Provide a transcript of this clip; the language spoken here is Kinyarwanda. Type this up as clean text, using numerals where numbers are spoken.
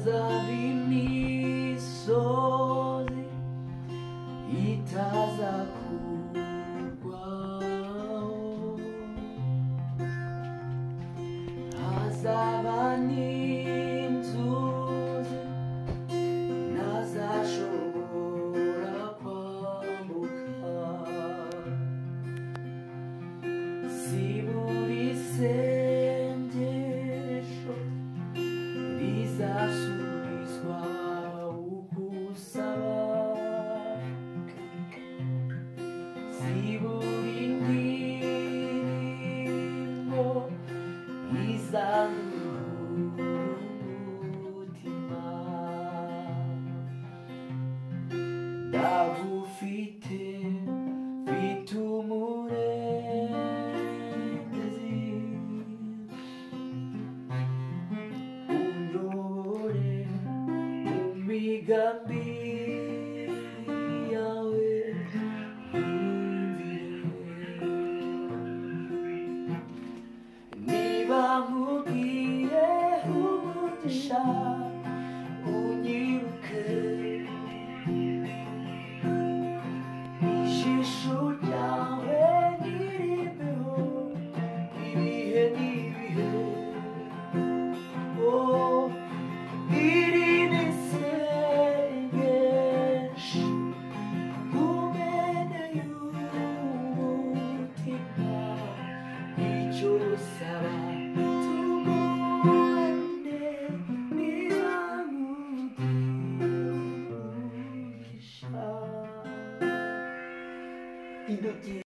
hazaba imisozi itaza kugwaho, hazaba n'inzuzi ntazashobora kwambuka, si buri sengesho rizasubizwa ugusaba, si buri ndirimbo izanura umutima. Ndagufite mfite umurengezi, unyobore mu migambi yawe yumvire. Niba nkubwiye umugisha unyibuke, ijisho ryawe ntirimbeho ibihe n'ibihe. Oh, iri ni isengesho kumene y'umutima, icyo usaba tugumane niba nkubwiye umugisha.